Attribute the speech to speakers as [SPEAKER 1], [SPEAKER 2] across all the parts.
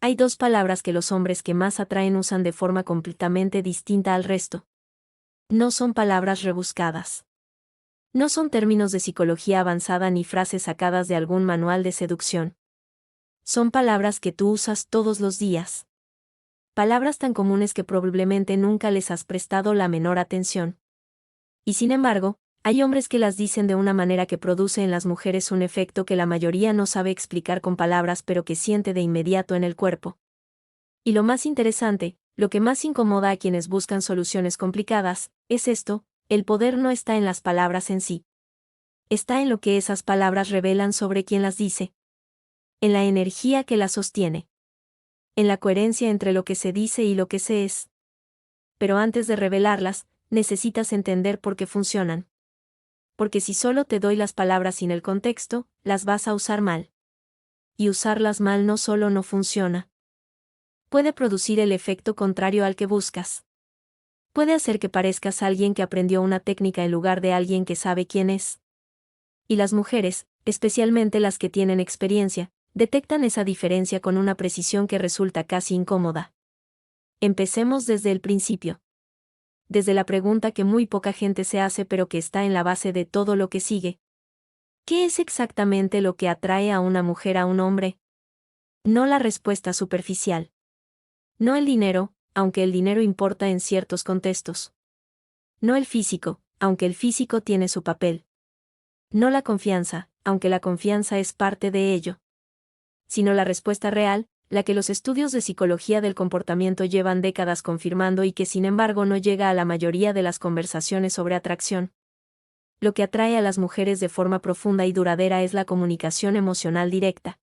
[SPEAKER 1] Hay dos palabras que los hombres que más atraen usan de forma completamente distinta al resto. No son palabras rebuscadas. No son términos de psicología avanzada ni frases sacadas de algún manual de seducción. Son palabras que tú usas todos los días. Palabras tan comunes que probablemente nunca les has prestado la menor atención. Y sin embargo, hay hombres que las dicen de una manera que produce en las mujeres un efecto que la mayoría no sabe explicar con palabras pero que siente de inmediato en el cuerpo. Y lo más interesante, lo que más incomoda a quienes buscan soluciones complicadas, es esto: el poder no está en las palabras en sí. Está en lo que esas palabras revelan sobre quien las dice. En la energía que las sostiene. En la coherencia entre lo que se dice y lo que se es. Pero antes de revelarlas, necesitas entender por qué funcionan. Porque si solo te doy las palabras sin el contexto, las vas a usar mal. Y usarlas mal no solo no funciona. Puede producir el efecto contrario al que buscas. Puede hacer que parezcas alguien que aprendió una técnica en lugar de alguien que sabe quién es. Y las mujeres, especialmente las que tienen experiencia, detectan esa diferencia con una precisión que resulta casi incómoda. Empecemos desde el principio. Desde la pregunta que muy poca gente se hace pero que está en la base de todo lo que sigue. ¿Qué es exactamente lo que atrae a una mujer a un hombre? No la respuesta superficial. No el dinero, aunque el dinero importa en ciertos contextos. No el físico, aunque el físico tiene su papel. No la confianza, aunque la confianza es parte de ello. Sino la respuesta real, la que los estudios de psicología del comportamiento llevan décadas confirmando y que sin embargo no llega a la mayoría de las conversaciones sobre atracción. Lo que atrae a las mujeres de forma profunda y duradera es la comunicación emocional directa.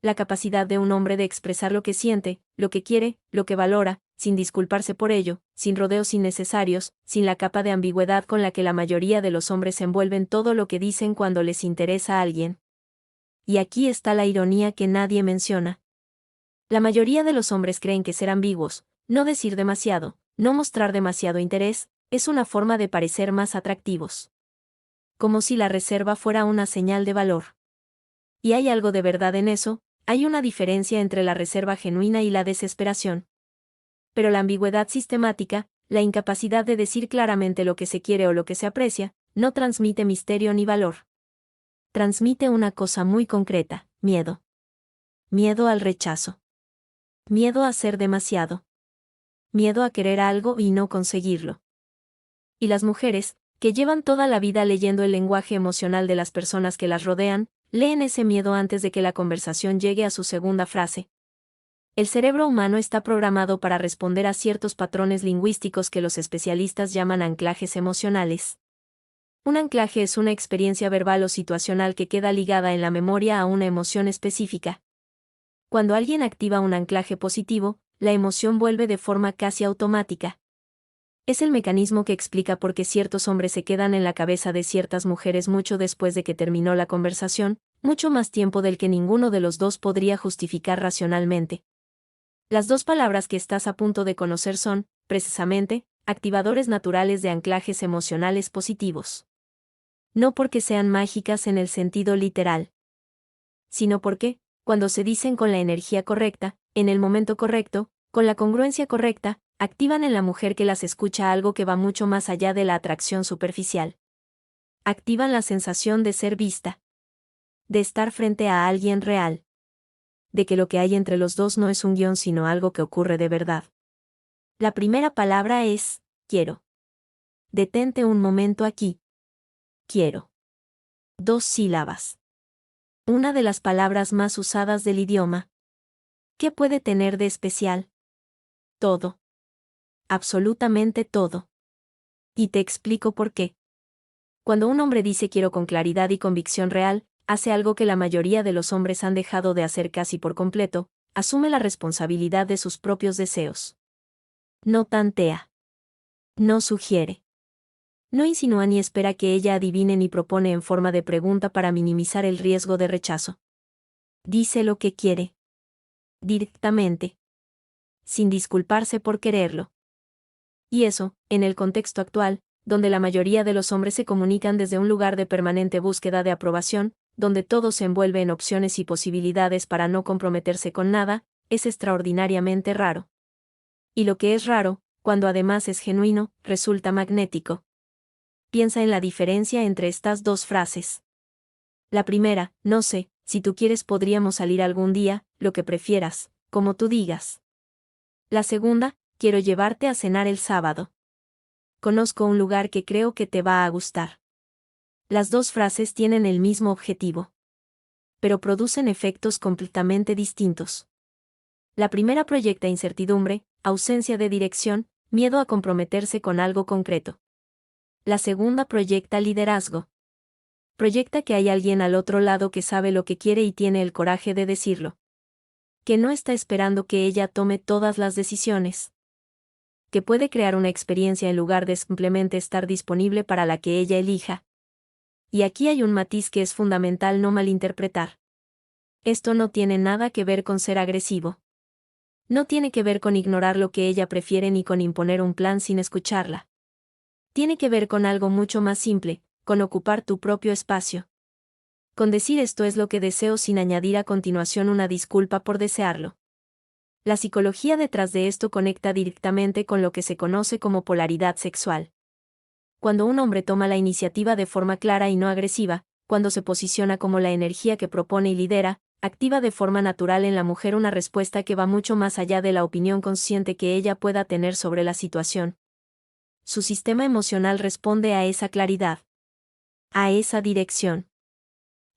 [SPEAKER 1] La capacidad de un hombre de expresar lo que siente, lo que quiere, lo que valora, sin disculparse por ello, sin rodeos innecesarios, sin la capa de ambigüedad con la que la mayoría de los hombres envuelven todo lo que dicen cuando les interesa a alguien. Y aquí está la ironía que nadie menciona. La mayoría de los hombres creen que ser ambiguos, no decir demasiado, no mostrar demasiado interés, es una forma de parecer más atractivos. Como si la reserva fuera una señal de valor. Y hay algo de verdad en eso, hay una diferencia entre la reserva genuina y la desesperación. Pero la ambigüedad sistemática, la incapacidad de decir claramente lo que se quiere o lo que se aprecia, no transmite misterio ni valor. Transmite una cosa muy concreta: miedo. Miedo al rechazo. Miedo a ser demasiado. Miedo a querer algo y no conseguirlo. Y las mujeres, que llevan toda la vida leyendo el lenguaje emocional de las personas que las rodean, leen ese miedo antes de que la conversación llegue a su segunda frase. El cerebro humano está programado para responder a ciertos patrones lingüísticos que los especialistas llaman anclajes emocionales. Un anclaje es una experiencia verbal o situacional que queda ligada en la memoria a una emoción específica. Cuando alguien activa un anclaje positivo, la emoción vuelve de forma casi automática. Es el mecanismo que explica por qué ciertos hombres se quedan en la cabeza de ciertas mujeres mucho después de que terminó la conversación, mucho más tiempo del que ninguno de los dos podría justificar racionalmente. Las dos palabras que estás a punto de conocer son, precisamente, activadores naturales de anclajes emocionales positivos. No porque sean mágicas en el sentido literal, sino porque, cuando se dicen con la energía correcta, en el momento correcto, con la congruencia correcta, activan en la mujer que las escucha algo que va mucho más allá de la atracción superficial. Activan la sensación de ser vista. De estar frente a alguien real. De que lo que hay entre los dos no es un guión sino algo que ocurre de verdad. La primera palabra es, quiero. Detente un momento aquí. Quiero. 2 sílabas. Una de las palabras más usadas del idioma. ¿Qué puede tener de especial? Todo. Absolutamente todo. Y te explico por qué. Cuando un hombre dice quiero con claridad y convicción real, hace algo que la mayoría de los hombres han dejado de hacer casi por completo: asume la responsabilidad de sus propios deseos. No tantea. No sugiere. No insinúa ni espera que ella adivine ni propone en forma de pregunta para minimizar el riesgo de rechazo. Dice lo que quiere. Directamente. Sin disculparse por quererlo. Y eso, en el contexto actual, donde la mayoría de los hombres se comunican desde un lugar de permanente búsqueda de aprobación, donde todo se envuelve en opciones y posibilidades para no comprometerse con nada, es extraordinariamente raro. Y lo que es raro, cuando además es genuino, resulta magnético. Piensa en la diferencia entre estas dos frases. La primera, no sé, si tú quieres podríamos salir algún día, lo que prefieras, como tú digas. La segunda, quiero llevarte a cenar el sábado. Conozco un lugar que creo que te va a gustar. Las dos frases tienen el mismo objetivo, pero producen efectos completamente distintos. La primera proyecta incertidumbre, ausencia de dirección, miedo a comprometerse con algo concreto. La segunda proyecta liderazgo. Proyecta que hay alguien al otro lado que sabe lo que quiere y tiene el coraje de decirlo. Que no está esperando que ella tome todas las decisiones. Que puede crear una experiencia en lugar de simplemente estar disponible para la que ella elija. Y aquí hay un matiz que es fundamental no malinterpretar. Esto no tiene nada que ver con ser agresivo. No tiene que ver con ignorar lo que ella prefiere ni con imponer un plan sin escucharla. Tiene que ver con algo mucho más simple, con ocupar tu propio espacio. Con decir esto es lo que deseo sin añadir a continuación una disculpa por desearlo. La psicología detrás de esto conecta directamente con lo que se conoce como polaridad sexual. Cuando un hombre toma la iniciativa de forma clara y no agresiva, cuando se posiciona como la energía que propone y lidera, activa de forma natural en la mujer una respuesta que va mucho más allá de la opinión consciente que ella pueda tener sobre la situación. Su sistema emocional responde a esa claridad, a esa dirección,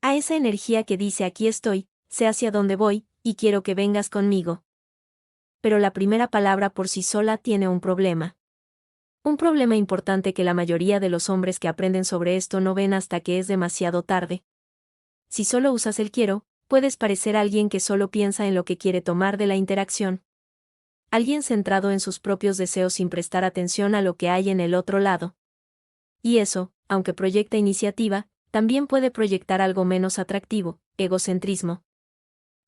[SPEAKER 1] a esa energía que dice aquí estoy, sé hacia dónde voy, y quiero que vengas conmigo. Pero la primera palabra por sí sola tiene un problema. Un problema importante que la mayoría de los hombres que aprenden sobre esto no ven hasta que es demasiado tarde. Si solo usas el quiero, puedes parecer alguien que solo piensa en lo que quiere tomar de la interacción. Alguien centrado en sus propios deseos sin prestar atención a lo que hay en el otro lado. Y eso, aunque proyecta iniciativa, también puede proyectar algo menos atractivo, egocentrismo.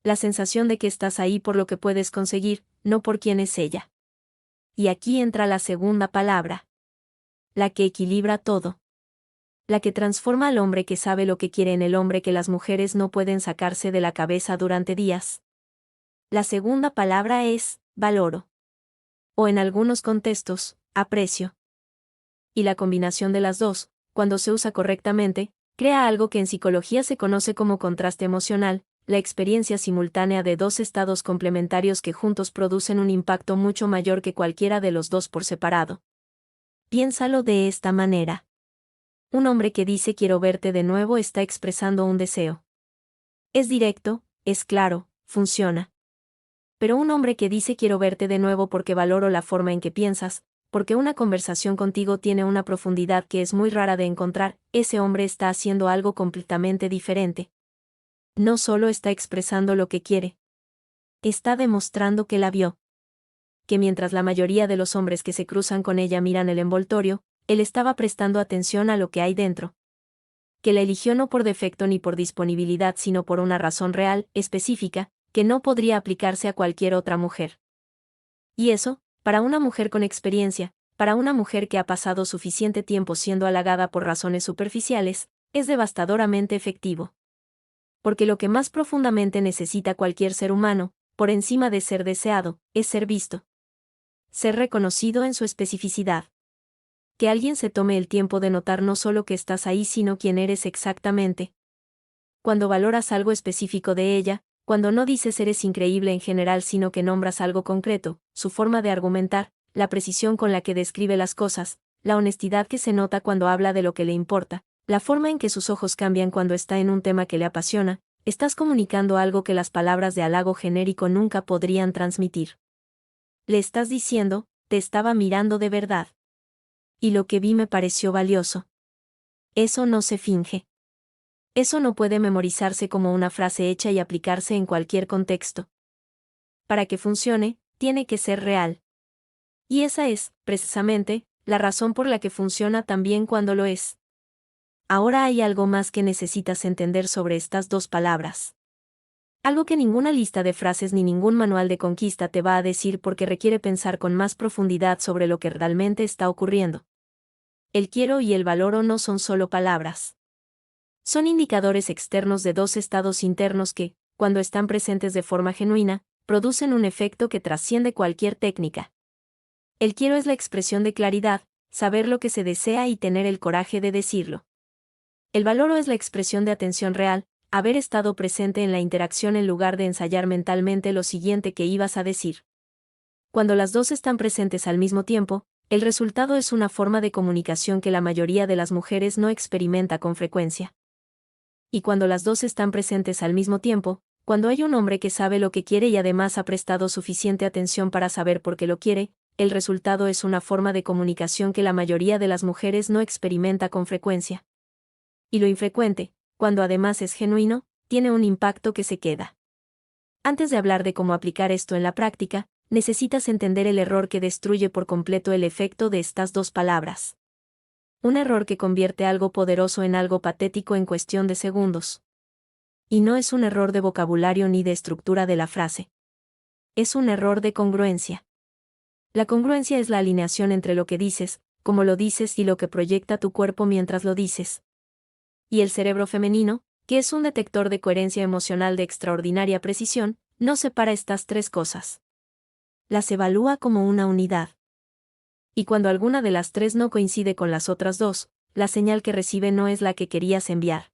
[SPEAKER 1] La sensación de que estás ahí por lo que puedes conseguir, no por quién es ella. Y aquí entra la segunda palabra. La que equilibra todo. La que transforma al hombre que sabe lo que quiere en el hombre que las mujeres no pueden sacarse de la cabeza durante días. La segunda palabra es, valoro. O en algunos contextos, aprecio. Y la combinación de las dos, cuando se usa correctamente, crea algo que en psicología se conoce como contraste emocional, la experiencia simultánea de dos estados complementarios que juntos producen un impacto mucho mayor que cualquiera de los dos por separado. Piénsalo de esta manera. Un hombre que dice quiero verte de nuevo está expresando un deseo. Es directo, es claro, funciona. Pero un hombre que dice quiero verte de nuevo porque valoro la forma en que piensas, porque una conversación contigo tiene una profundidad que es muy rara de encontrar, ese hombre está haciendo algo completamente diferente. No solo está expresando lo que quiere. Está demostrando que la vio. Que mientras la mayoría de los hombres que se cruzan con ella miran el envoltorio, él estaba prestando atención a lo que hay dentro. Que la eligió no por defecto ni por disponibilidad sino por una razón real, específica, que no podría aplicarse a cualquier otra mujer. Y eso, para una mujer con experiencia, para una mujer que ha pasado suficiente tiempo siendo halagada por razones superficiales, es devastadoramente efectivo. Porque lo que más profundamente necesita cualquier ser humano, por encima de ser deseado, es ser visto. Ser reconocido en su especificidad. Que alguien se tome el tiempo de notar no solo que estás ahí sino quién eres exactamente. Cuando valoras algo específico de ella, cuando no dices eres increíble en general sino que nombras algo concreto, su forma de argumentar, la precisión con la que describe las cosas, la honestidad que se nota cuando habla de lo que le importa, la forma en que sus ojos cambian cuando está en un tema que le apasiona, estás comunicando algo que las palabras de halago genérico nunca podrían transmitir. Le estás diciendo, te estaba mirando de verdad. Y lo que vi me pareció valioso. Eso no se finge. Eso no puede memorizarse como una frase hecha y aplicarse en cualquier contexto. Para que funcione, tiene que ser real. Y esa es, precisamente, la razón por la que funciona tan bien cuando lo es. Ahora hay algo más que necesitas entender sobre estas dos palabras. Algo que ninguna lista de frases ni ningún manual de conquista te va a decir porque requiere pensar con más profundidad sobre lo que realmente está ocurriendo. El quiero y el valoro no son solo palabras. Son indicadores externos de dos estados internos que, cuando están presentes de forma genuina, producen un efecto que trasciende cualquier técnica. El quiero es la expresión de claridad, saber lo que se desea y tener el coraje de decirlo. El valoro es la expresión de atención real, haber estado presente en la interacción en lugar de ensayar mentalmente lo siguiente que ibas a decir. Cuando las dos están presentes al mismo tiempo, el resultado es una forma de comunicación que la mayoría de las mujeres no experimenta con frecuencia. Y cuando las dos están presentes al mismo tiempo, cuando hay un hombre que sabe lo que quiere y además ha prestado suficiente atención para saber por qué lo quiere, el resultado es una forma de comunicación que la mayoría de las mujeres no experimenta con frecuencia. Y lo infrecuente, cuando además es genuino, tiene un impacto que se queda. Antes de hablar de cómo aplicar esto en la práctica, necesitas entender el error que destruye por completo el efecto de estas dos palabras. Un error que convierte algo poderoso en algo patético en cuestión de segundos. Y no es un error de vocabulario ni de estructura de la frase. Es un error de congruencia. La congruencia es la alineación entre lo que dices, cómo lo dices y lo que proyecta tu cuerpo mientras lo dices. Y el cerebro femenino, que es un detector de coherencia emocional de extraordinaria precisión, no separa estas tres cosas. Las evalúa como una unidad. Y cuando alguna de las tres no coincide con las otras dos, la señal que recibe no es la que querías enviar.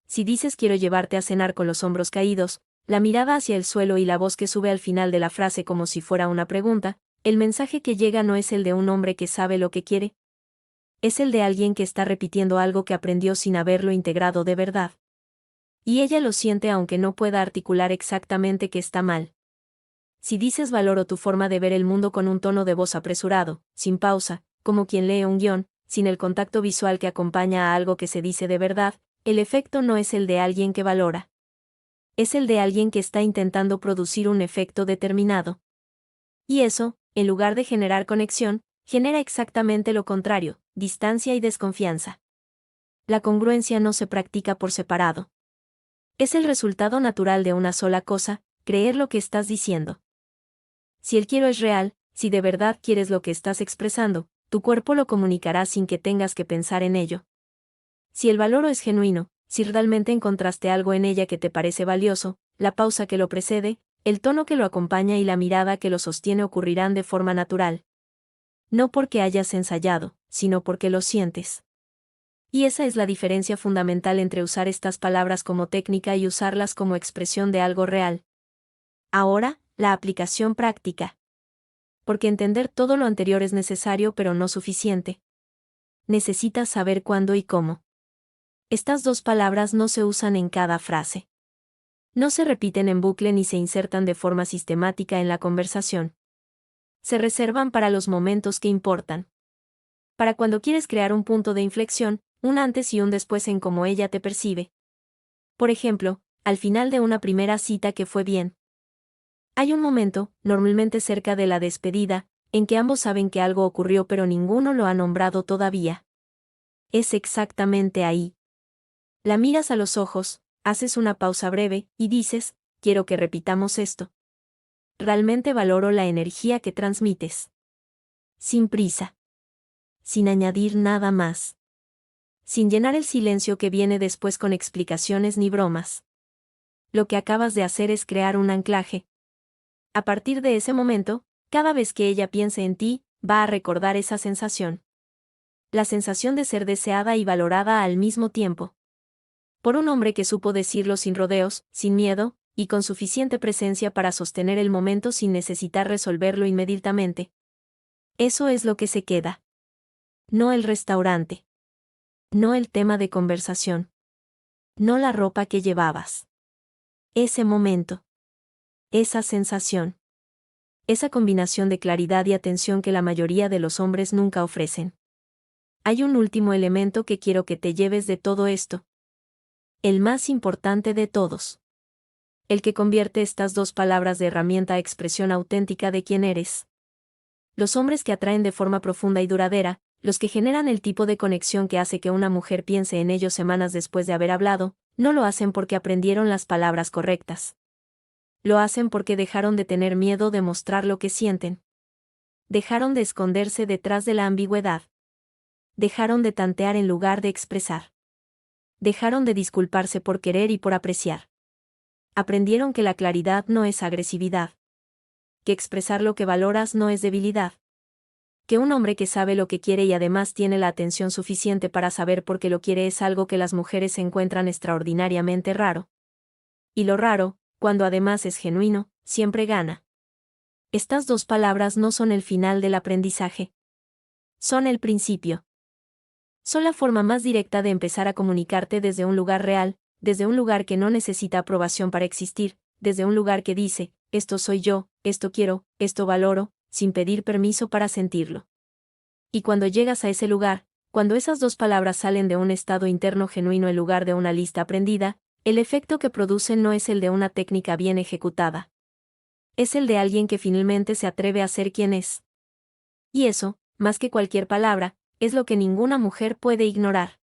[SPEAKER 1] Si dices quiero llevarte a cenar con los hombros caídos, la mirada hacia el suelo y la voz que sube al final de la frase como si fuera una pregunta, el mensaje que llega no es el de un hombre que sabe lo que quiere. Es el de alguien que está repitiendo algo que aprendió sin haberlo integrado de verdad. Y ella lo siente aunque no pueda articular exactamente que está mal. Si dices valoro tu forma de ver el mundo con un tono de voz apresurado, sin pausa, como quien lee un guión, sin el contacto visual que acompaña a algo que se dice de verdad, el efecto no es el de alguien que valora. Es el de alguien que está intentando producir un efecto determinado. Y eso, en lugar de generar conexión, genera exactamente lo contrario, distancia y desconfianza. La congruencia no se practica por separado. Es el resultado natural de una sola cosa, creer lo que estás diciendo. Si el quiero es real, si de verdad quieres lo que estás expresando, tu cuerpo lo comunicará sin que tengas que pensar en ello. Si el valoro es genuino, si realmente encontraste algo en ella que te parece valioso, la pausa que lo precede, el tono que lo acompaña y la mirada que lo sostiene ocurrirán de forma natural. No porque hayas ensayado, sino porque lo sientes. Y esa es la diferencia fundamental entre usar estas palabras como técnica y usarlas como expresión de algo real. Ahora, la aplicación práctica. Porque entender todo lo anterior es necesario pero no suficiente. Necesitas saber cuándo y cómo. Estas dos palabras no se usan en cada frase. No se repiten en bucle ni se insertan de forma sistemática en la conversación. Se reservan para los momentos que importan. Para cuando quieres crear un punto de inflexión, un antes y un después en cómo ella te percibe. Por ejemplo, al final de una primera cita que fue bien. Hay un momento, normalmente cerca de la despedida, en que ambos saben que algo ocurrió pero ninguno lo ha nombrado todavía. Es exactamente ahí. La miras a los ojos, haces una pausa breve, y dices, quiero que repitamos esto. Realmente valoro la energía que transmites. Sin prisa. Sin añadir nada más. Sin llenar el silencio que viene después con explicaciones ni bromas. Lo que acabas de hacer es crear un anclaje. A partir de ese momento, cada vez que ella piense en ti, va a recordar esa sensación. La sensación de ser deseada y valorada al mismo tiempo. Por un hombre que supo decirlo sin rodeos, sin miedo, y con suficiente presencia para sostener el momento sin necesitar resolverlo inmediatamente. Eso es lo que se queda. No el restaurante. No el tema de conversación. No la ropa que llevabas. Ese momento. Esa sensación. Esa combinación de claridad y atención que la mayoría de los hombres nunca ofrecen. Hay un último elemento que quiero que te lleves de todo esto. El más importante de todos. El que convierte estas dos palabras de herramienta a expresión auténtica de quién eres. Los hombres que atraen de forma profunda y duradera, los que generan el tipo de conexión que hace que una mujer piense en ellos semanas después de haber hablado, no lo hacen porque aprendieron las palabras correctas. Lo hacen porque dejaron de tener miedo de mostrar lo que sienten. Dejaron de esconderse detrás de la ambigüedad. Dejaron de tantear en lugar de expresar. Dejaron de disculparse por querer y por apreciar. Aprendieron que la claridad no es agresividad. Que expresar lo que valoras no es debilidad. Que un hombre que sabe lo que quiere y además tiene la atención suficiente para saber por qué lo quiere es algo que las mujeres encuentran extraordinariamente raro. Y lo raro, cuando además es genuino, siempre gana. Estas dos palabras no son el final del aprendizaje. Son el principio. Son la forma más directa de empezar a comunicarte desde un lugar real, desde un lugar que no necesita aprobación para existir, desde un lugar que dice, esto soy yo, esto quiero, esto valoro, sin pedir permiso para sentirlo. Y cuando llegas a ese lugar, cuando esas dos palabras salen de un estado interno genuino en lugar de una lista aprendida, el efecto que producen no es el de una técnica bien ejecutada. Es el de alguien que finalmente se atreve a ser quien es. Y eso, más que cualquier palabra, es lo que ninguna mujer puede ignorar.